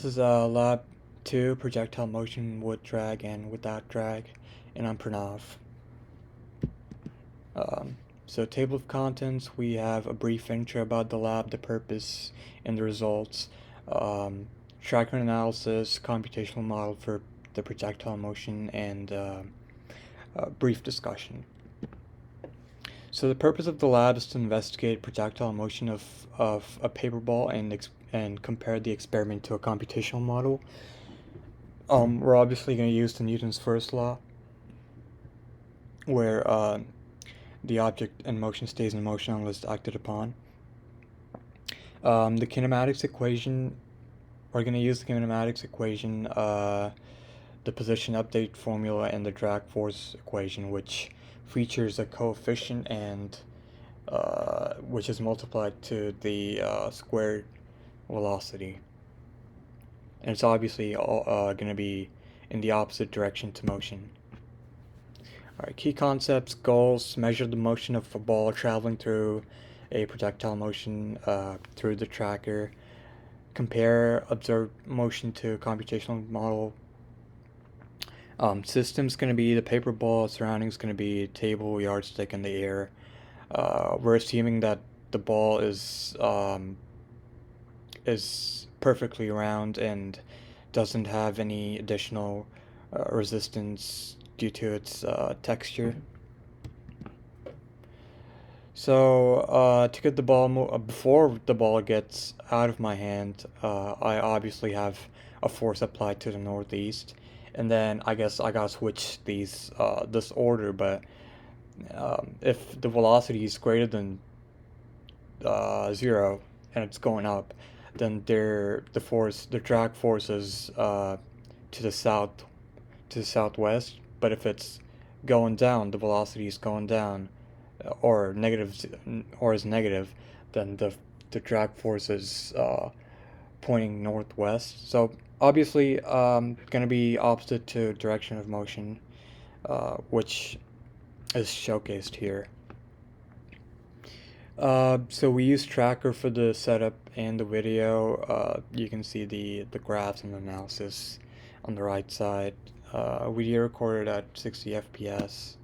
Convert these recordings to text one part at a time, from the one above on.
This is lab 2, projectile motion with drag and without drag, and I'm Pranav. Um, so table of contents, we have a brief intro about the lab, the purpose, and the results, tracker analysis, computational model for the projectile motion, and a brief discussion. So the purpose of the lab is to investigate projectile motion of a paper ball and compare the experiment to a computational model. We're obviously going to use the Newton's first law, where the object in motion stays in motion unless acted upon. The kinematics equation, we're going to use the kinematics equation, the position update formula, and the drag force equation, which features a coefficient and which is multiplied to the squared velocity. And it's obviously going to be in the opposite direction to motion. Alright, key concepts, goals: measure the motion of a ball traveling through a projectile motion through the tracker, compare observed motion to a computational model. System's going to be the paper ball, surroundings going to be table, yardstick, and the air. We're assuming that the ball is perfectly round and doesn't have any additional resistance due to its texture. So to get the ball before the ball gets out of my hand, I obviously have a force applied to the northeast, and then I guess I gotta switch this order. But if the velocity is greater than 0 and it's going up, then the drag force is to the southwest. But if it's going down, the velocity is going down, or is negative, then the drag force is pointing northwest. So obviously, going to be opposite to direction of motion, which is showcased here. So we use Tracker for the setup and the video. You can see the graphs and analysis on the right side. Video recorded at 60 FPS.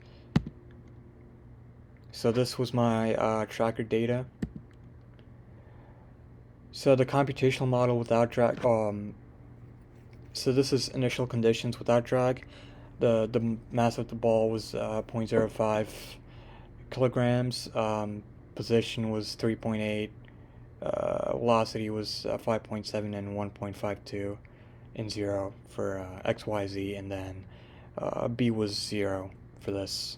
So this was my tracker data. So the computational model without drag. So this is initial conditions without drag. The mass of the ball was 0.05 kilograms. Position was 3.8. Velocity was 5.7 and 1.52 and 0 for XYZ, and then B was 0 for this.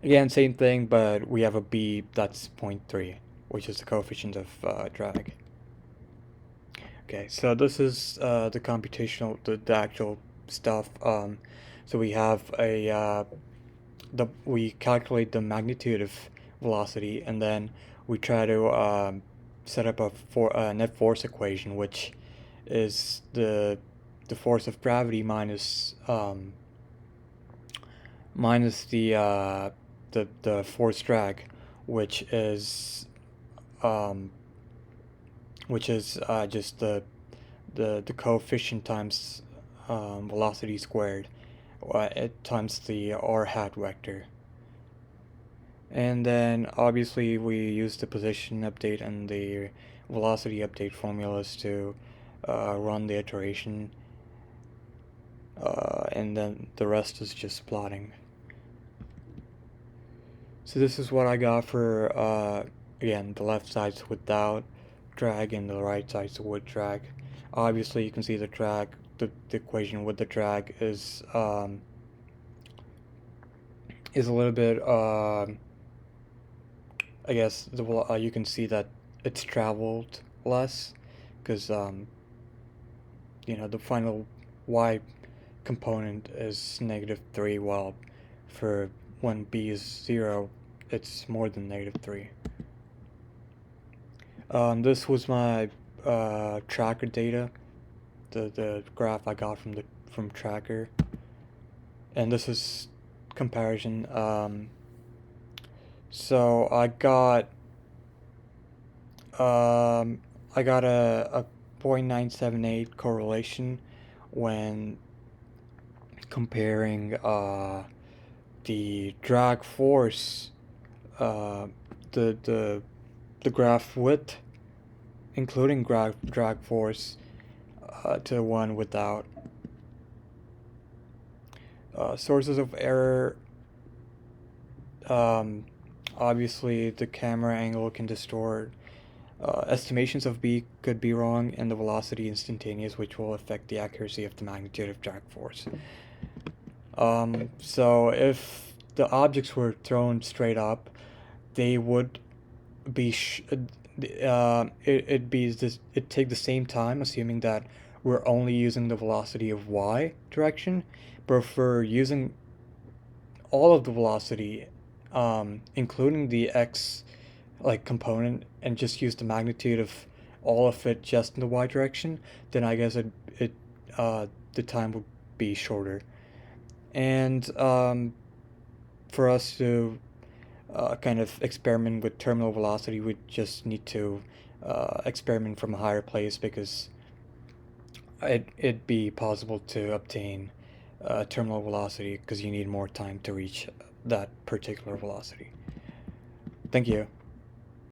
Again, same thing, but we have a B that's 0.3, which is the coefficient of drag. Okay, so this is the computational, the actual stuff. So we have we calculate the magnitude of velocity, and then we try to set up a net force equation, which is the force of gravity minus the force drag, which is just the coefficient times velocity squared, times the r hat vector. And then obviously we use the position update and the velocity update formulas to run the iteration, and then the rest is just plotting. So this is what I got for again, the left side's without drag and the right side's with drag. Obviously you can see the drag, the equation with the drag is a little bit I guess you can see that it's traveled less, because the final y component is -3, while for when b is 0, it's more than -3. This was my tracker data, the graph I got from tracker, and this is comparison. So I got a 0.978 correlation when comparing the drag force, uh, the the the graph width, including drag force, to one without. Sources of error. Um, Obviously, the camera angle can distort. Estimations of b could be wrong, and the velocity instantaneous, which will affect the accuracy of the magnitude of drag force. So if the objects were thrown straight up, they would be it'd take the same time, assuming that we're only using the velocity of y direction. But if we're using all of the velocity, including the x like component, and just use the magnitude of all of it just in the y direction, then I guess it the time would be shorter. And for us to kind of experiment with terminal velocity, we just need to experiment from a higher place, because it'd be possible to obtain terminal velocity because you need more time to reach that particular velocity. Thank you.